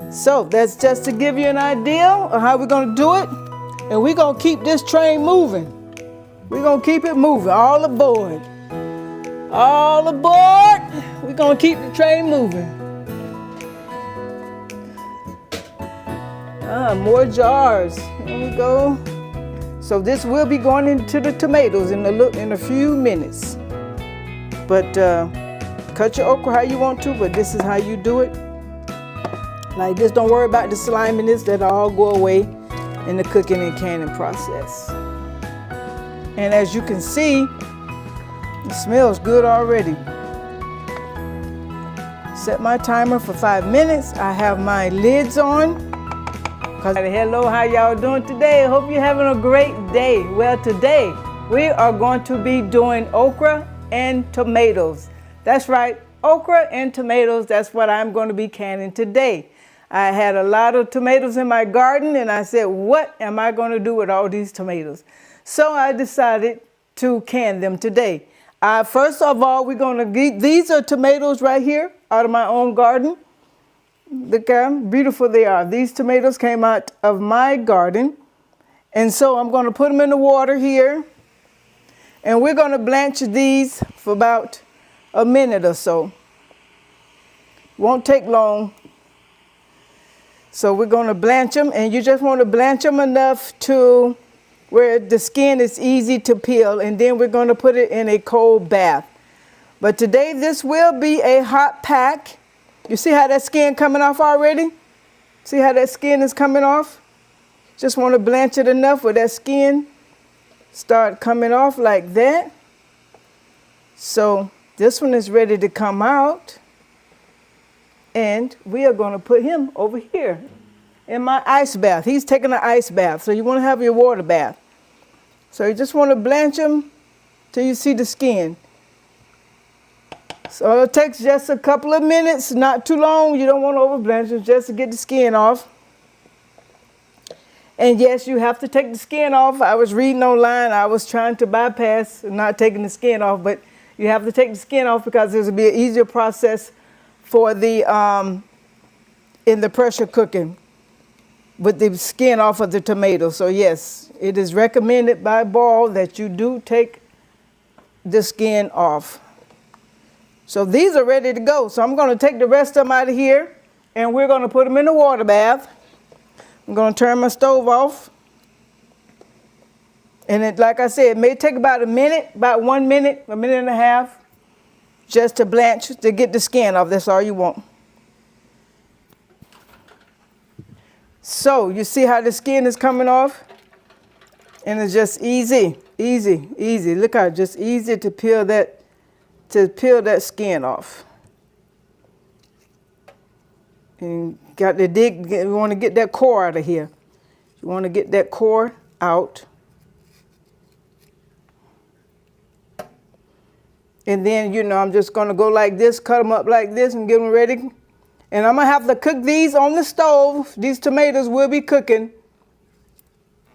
So that's just to give you an idea of how we're gonna do it. And we're gonna keep this train moving. We're gonna keep it moving, all aboard. All aboard, we're gonna keep the train moving. More jars, there we go. So this will be going into the tomatoes in a few minutes. But cut your okra how you want to, but this is how you do it. Like this, don't worry about the sliminess, that'll all go away in the cooking and canning process. And as you can see, it smells good already. Set my timer for 5 minutes. I have my lids on. Hello, how y'all doing today? Hope you're having a great day. Well, today we are going to be doing okra and tomatoes. That's right, okra and tomatoes. That's what I'm going to be canning today. I had a lot of tomatoes in my garden and I said, what am I going to do with all these tomatoes? So I decided to can them today. First of all, we're going to get, these are tomatoes right here out of my own garden. Look how beautiful they are. These tomatoes came out of my garden. And so I'm going to put them in the water here. And we're going to blanch these for about a minute or so. Won't take long. So we're going to blanch them. And you just want to blanch them enough to where the skin is easy to peel. And then we're going to put it in a cold bath. But today this will be a hot pack. You see how that skin coming off already? See how that skin is coming off? Just want to blanch it enough where that skin start coming off like that. So this one is ready to come out. And we are going to put him over here in my ice bath. He's taking an ice bath. So you want to have your water bath. So you just want to blanch him till you see the skin. So it takes just a couple of minutes, not too long. You don't want to over blanch it, just to get the skin off. And yes, you have to take the skin off. I was reading online. I was trying to bypass not taking the skin off, but you have to take the skin off because this will be an easier process for the in the pressure cooking with the skin off of the tomato. So yes, it is recommended by Ball that you do take the skin off. So these are ready to go. So I'm going to take the rest of them out of here and we're going to put them in the water bath. I'm going to turn my stove off. And it, like I said, it may take about a minute, about 1 minute, a minute and a half, just to blanch, to get the skin off. That's all you want. So you see how the skin is coming off? And it's just easy, easy, easy. Look how just easy to peel that skin off. And got to dig, you want to get that core out of here. You want to get that core out. And then, you know, I'm just going to go like this, cut them up like this and get them ready. And I'm going to have to cook these on the stove. These tomatoes will be cooking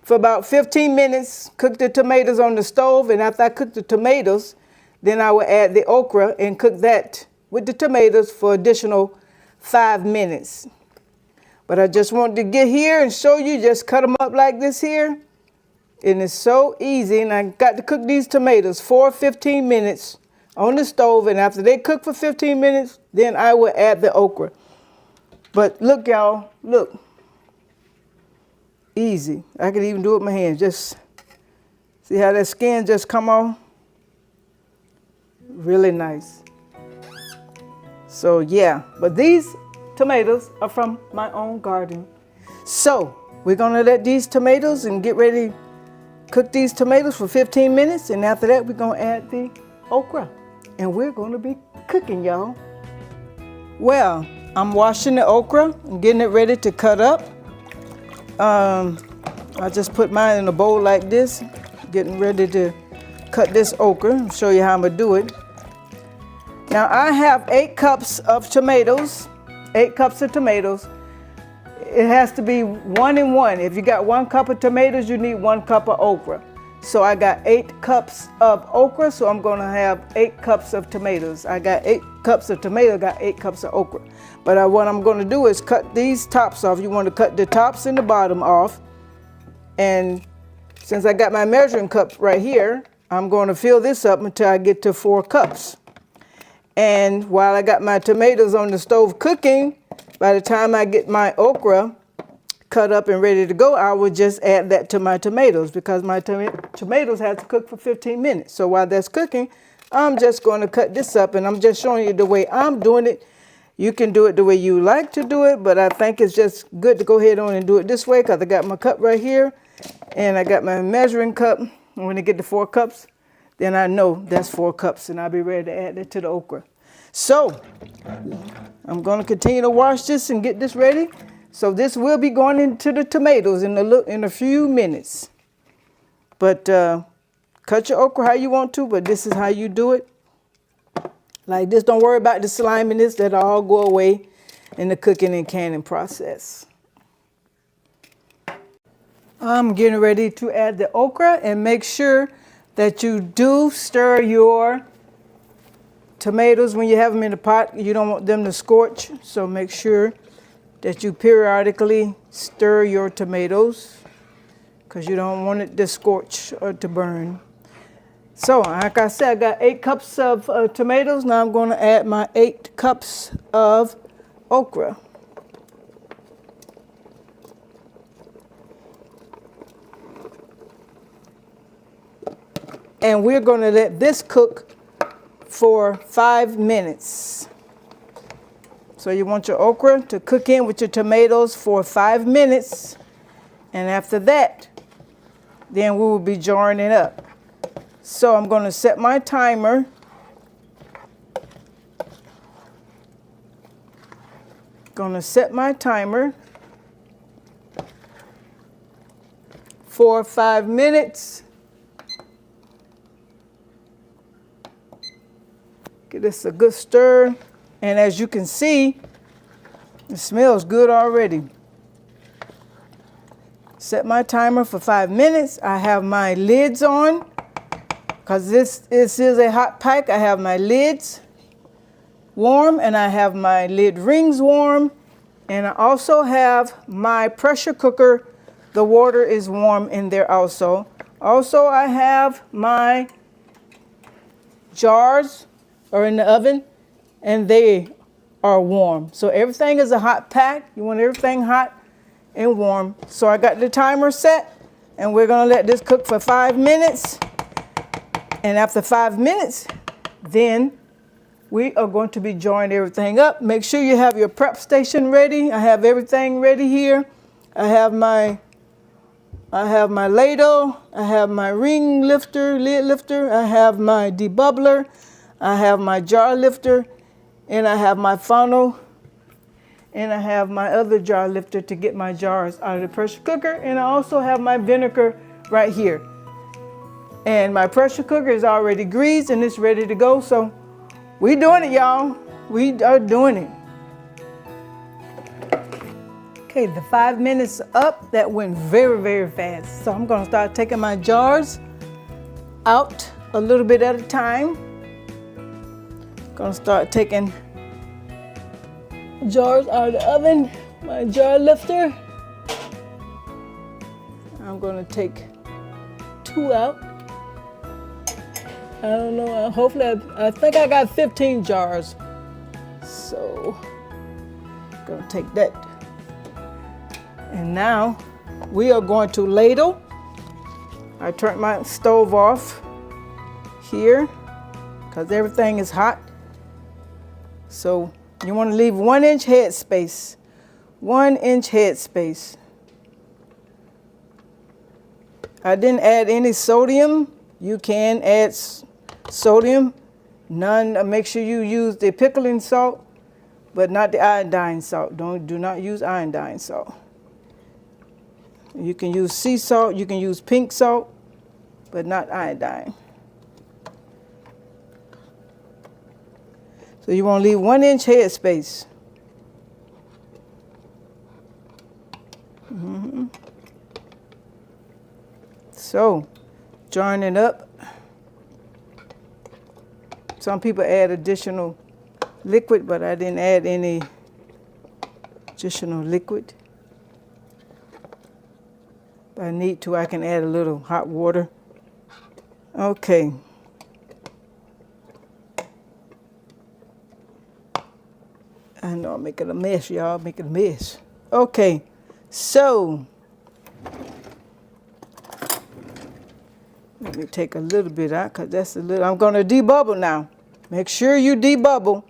for about 15 minutes. Cook the tomatoes on the stove. And after I cook the tomatoes, then I will add the okra and cook that with the tomatoes for additional 5 minutes. But I just wanted to get here and show you, just cut them up like this here. And it's so easy. And I got to cook these tomatoes for 15 minutes on the stove. And after they cook for 15 minutes, then I will add the okra. But look, y'all, look. Easy. I could even do it with my hands. Just see how that skin just come off? Really nice. So yeah, but these tomatoes are from my own garden. So we're gonna let these tomatoes and get ready to cook these tomatoes for 15 minutes. And after that, we're gonna add the okra. And we're gonna be cooking, y'all. Well, I'm washing the okra and getting it ready to cut up. I just put mine in a bowl like this, getting ready to cut this okra. I'll show you how I'm gonna do it. Now I have 8 cups of tomatoes, 8 cups of tomatoes. It has to be 1 and 1. If you got 1 cup of tomatoes, you need 1 cup of okra. So I got 8 cups of okra, so I'm gonna have 8 cups of tomatoes. I got 8 cups of tomato, got 8 cups of okra. But what I'm gonna do is cut these tops off. You want to cut the tops and the bottom off. And since I got my measuring cup right here, I'm gonna fill this up until I get to 4 cups. And while I got my tomatoes on the stove cooking, by the time I get my okra cut up and ready to go, I will just add that to my tomatoes because my tomatoes have to cook for 15 minutes. So while that's cooking, I'm just going to cut this up, and I'm just showing you the way I'm doing it. You can do it the way you like to do it, but I think it's just good to go ahead on and do it this way because I got my cup right here and I got my measuring cup. And when I get to 4 cups, then I know that's 4 cups and I'll be ready to add it to the okra. So I'm going to continue to wash this and get this ready. So this will be going into the tomatoes in a few minutes. But cut your okra how you want to, but this is how you do it. Like this, don't worry about the sliminess, that'll all go away in the cooking and canning process. I'm getting ready to add the okra, and make sure that you do stir your tomatoes when you have them in the pot. You don't want them to scorch, so make sure that you periodically stir your tomatoes because you don't want it to scorch or to burn. So like I said, I got 8 cups of tomatoes. Now I'm going to add my 8 cups of okra. And we're going to let this cook for 5 minutes. So you want your okra to cook in with your tomatoes for 5 minutes. And after that, then we will be jarring it up. So I'm going to set my timer. For 5 minutes. Give this a good stir. And as you can see, it smells good already. Set my timer for 5 minutes. I have my lids on. Because this is a hot pack, I have my lids warm and I have my lid rings warm. And I also have my pressure cooker. The water is warm in there also. Also, I have my jars are in the oven and they are warm. So everything is a hot pack. You want everything hot and warm. So I got the timer set and we're going to let this cook for 5 minutes. And after 5 minutes, then we are going to be jarring everything up. Make sure you have your prep station ready. I have everything ready here. I have my ladle. I have my ring lifter, lid lifter. I have my debubbler. I have my jar lifter. And I have my funnel. And I have my other jar lifter to get my jars out of the pressure cooker. And I also have my vinegar right here. And my pressure cooker is already greased and it's ready to go. So we doing it, y'all. We are doing it. Okay, the 5 minutes up. That went very, very fast. So I'm going to start taking my jars out a little bit at a time. Going to start taking jars out of the oven. My jar lifter. I'm going to take 2 out. I don't know, hopefully, I think I got 15 jars. So, I'm gonna take that. And now, we are going to ladle. I turned my stove off here, because everything is hot. So, you wanna leave 1 inch headspace. 1 inch headspace. I didn't add any sodium. You can add sodium. None. Make sure you use the pickling salt, but not the iodine salt. Do not use iodine salt. You can use sea salt. You can use pink salt, but not iodine. So you want to leave 1 inch headspace. So jarring it up. Some people add additional liquid, but I didn't add any additional liquid. If I need to, I can add a little hot water. Okay. I know I'm making a mess, y'all. Making a mess. Okay. So, let me take a little bit out because that's a little. I'm going to debubble now. Make sure you debubble.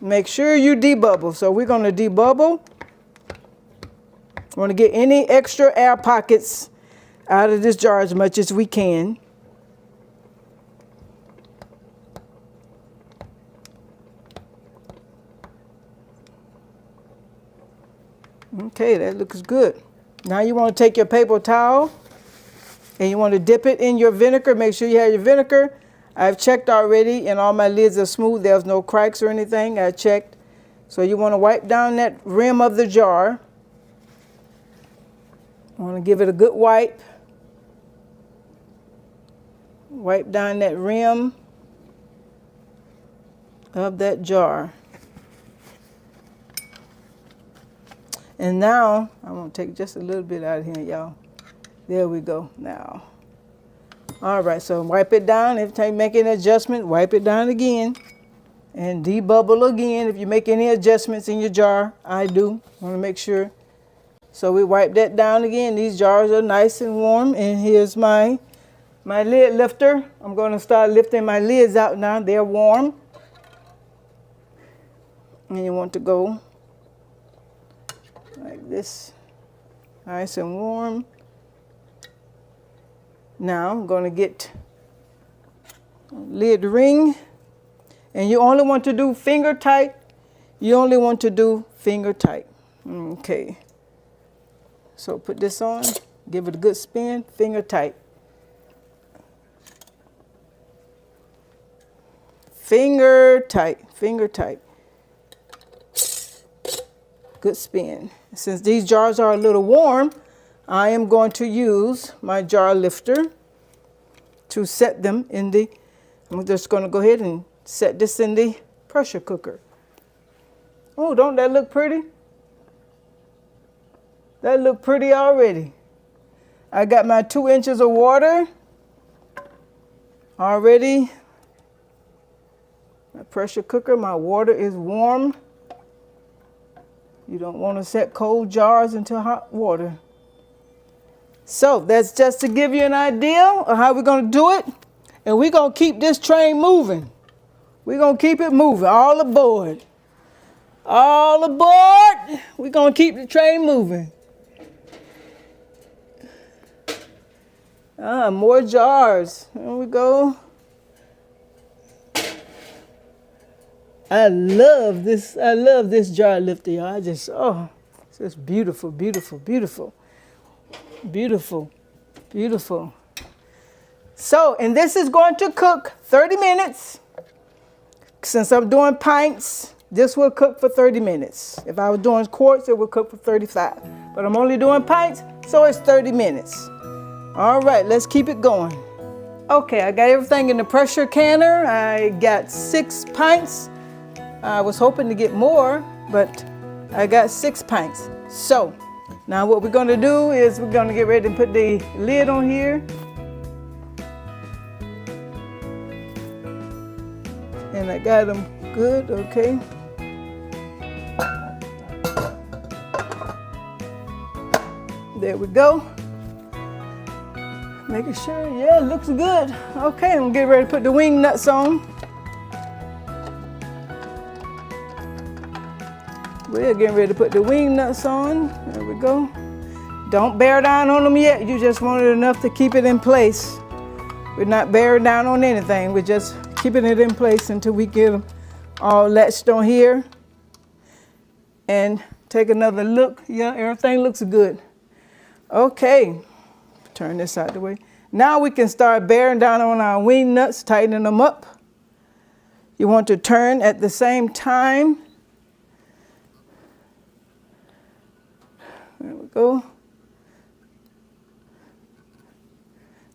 Make sure you debubble. So we're going to debubble. I want to get any extra air pockets out of this jar as much as we can. Okay, that looks good. Now you want to take your paper towel and you want to dip it in your vinegar. Make sure you have your vinegar. I've checked already and all my lids are smooth. There's no cracks or anything. I checked. So you want to wipe down that rim of the jar. I want to give it a good wipe. Wipe down that rim of that jar. And now, I'm going to take just a little bit out of here, y'all. There we go now. All right, so wipe it down. Every time you make an adjustment, wipe it down again. And debubble again. If you make any adjustments in your jar, I do. Want to make sure. So we wipe that down again. These jars are nice and warm. And here's my lid lifter. I'm going to start lifting my lids out now. They're warm. And you want to go like this. Nice and warm. Now I'm going to get a lid ring. And you only want to do finger tight. You only want to do finger tight. Okay. So put this on, give it a good spin, finger tight. Finger tight, finger tight. Good spin. Since these jars are a little warm, I am going to use my jar lifter to set them in the, I'm just going to go ahead and set this in the pressure cooker. Oh, don't that look pretty? That look pretty already. I got my 2 inches of water already. My pressure cooker, my water is warm. You don't want to set cold jars into hot water. So that's just to give you an idea of how we're going to do it. And we're going to keep this train moving. We're going to keep it moving. All aboard. All aboard. We're going to keep the train moving. More jars. Here we go. I love this jar lifter, y'all. It's just beautiful, beautiful, beautiful. Beautiful, beautiful. So, and this is going to cook 30 minutes. Since I'm doing pints, this will cook for 30 minutes. If I was doing quarts, it would cook for 35. But I'm only doing pints, so it's 30 minutes. All right, let's keep it going. Okay, I got everything in the pressure canner. I got 6 pints. I was hoping to get more, but I got 6 pints. So, now what we're going to do is we're going to get ready to put the lid on here. And I got them good, okay. There we go. Making sure, yeah, it looks good. Okay, I'm getting ready to put the wing nuts on. We're getting ready to put the wing nuts on. There we go. Don't bear down on them yet. You just want it enough to keep it in place. We're not bearing down on anything. We're just keeping it in place until we get them all latched on here. And take another look. Yeah, everything looks good. Okay. Turn this out the way. Now we can start bearing down on our wing nuts, tightening them up. You want to turn at the same time. There we go.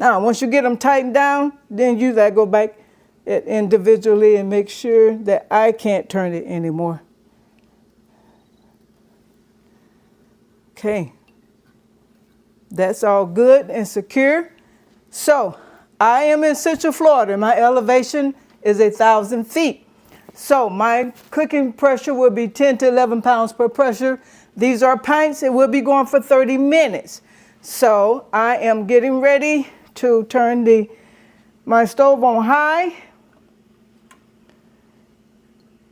Now, once you get them tightened down, then usually I go back individually and make sure that I can't turn it anymore. Okay. That's all good and secure. So, I am in Central Florida. My elevation is 1,000 feet. So, my cooking pressure will be 10 to 11 pounds per pressure. These are pints. It will be going for 30 minutes. So, I am getting ready to turn my stove on high.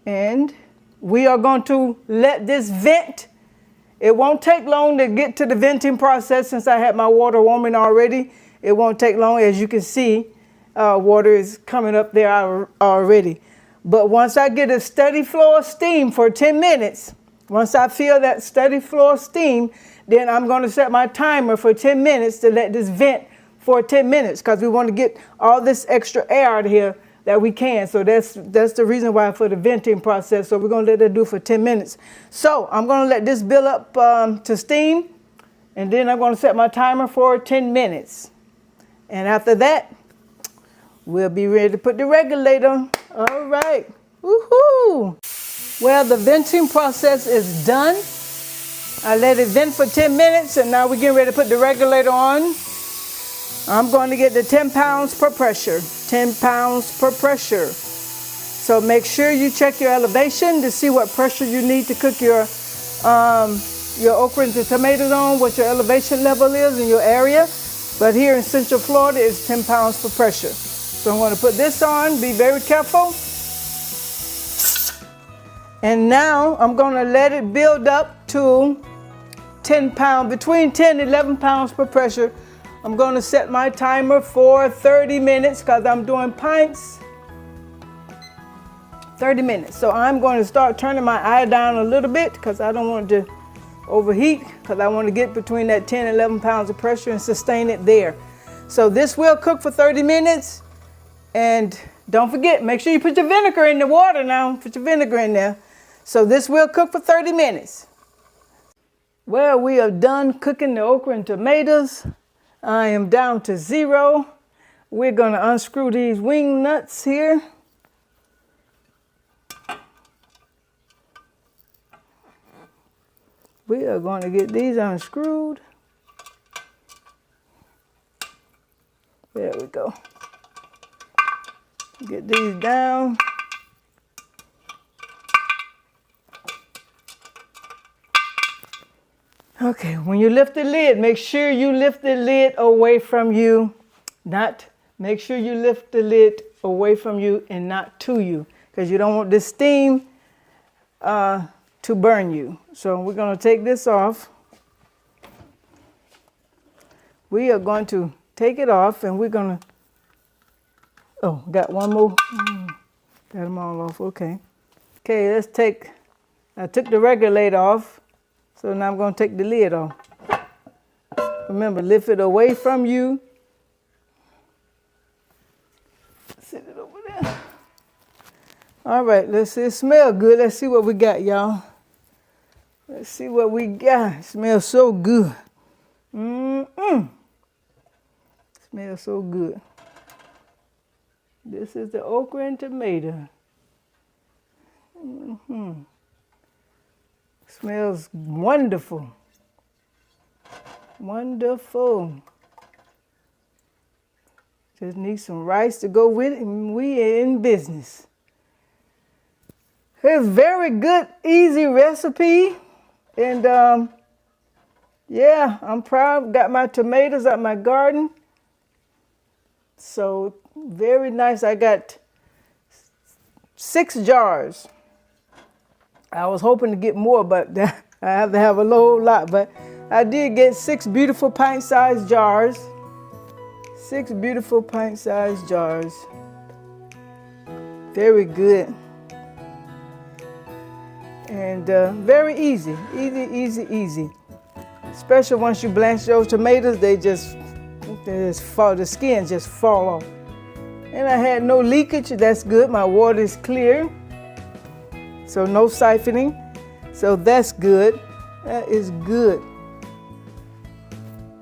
And we are going to let this vent. It won't take long to get to the venting process since I had my water warming already. It won't take long. As you can see, water is coming up there already. But once I get a steady flow of steam for 10 minutes, once I feel that steady flow of steam, then I'm going to set my timer for 10 minutes to let this vent for 10 minutes because we want to get all this extra air out of here that we can. So that's the reason why for the venting process. So we're going to let that do for 10 minutes. So I'm going to let this build up to steam, and then I'm going to set my timer for 10 minutes. And after that, we'll be ready to put the regulator. All right. Woohoo! Well, the venting process is done. I let it vent for 10 minutes, and now we're getting ready to put the regulator on. I'm going to get the 10 pounds per pressure. 10 pounds per pressure. So make sure you check your elevation to see what pressure you need to cook your okra and tomatoes on, what your elevation level is in your area. But here in Central Florida, it's 10 pounds per pressure. So I'm going to put this on, be very careful. And now I'm going to let it build up to 10 pounds, between 10 and 11 pounds per pressure. I'm going to set my timer for 30 minutes because I'm doing pints. 30 minutes. So I'm going to start turning my eye down a little bit because I don't want it to overheat, because I want to get between that 10 and 11 pounds of pressure and sustain it there. So this will cook for 30 minutes. And don't forget, make sure you put your vinegar in the water now. Put your vinegar in there. So this will cook for 30 minutes. Well, we are done cooking the okra and tomatoes. I am down to 0. We're going to unscrew these wing nuts here. We are going to get these unscrewed. There we go. Get these down. Okay, when you lift the lid, make sure you lift the lid away from you. Make sure you lift the lid away from you and not to you, because you don't want this steam to burn you. So we're going to take this off. We are going to take it off, and we're going to, oh, got one more. Got them all off, okay. Okay, I took the regulator off. So now I'm going to take the lid off. Remember, lift it away from you. Sit it over there. All right, let's see. It smells good. Let's see what we got, y'all. Let's see what we got. It smells so good. Smells so good. This is the okra and tomato. Smells wonderful. Wonderful. Just need some rice to go with it, and we are in business. It's a very good, easy recipe. And yeah, I'm proud. Got my tomatoes out my garden. So very nice. I got 6 jars. I was hoping to get more, but I have to have a whole lot. But I did get 6 beautiful pint-sized jars. 6 beautiful pint-sized jars. Very good. And very easy. Easy. Especially once you blanch those tomatoes, they just fall, the skin just fall off. And I had no leakage. That's good. My water is clear. So no siphoning. So that's good. That is good.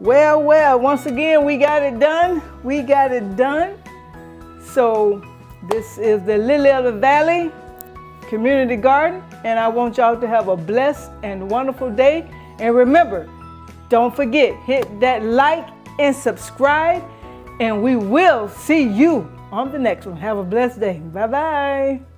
Well, once again, we got it done. We got it done. So this is the Lily of the Valley Community Garden, and I want y'all to have a blessed and wonderful day. And remember, don't forget, hit that like and subscribe, and we will see you on the next one. Have a blessed day. Bye-bye.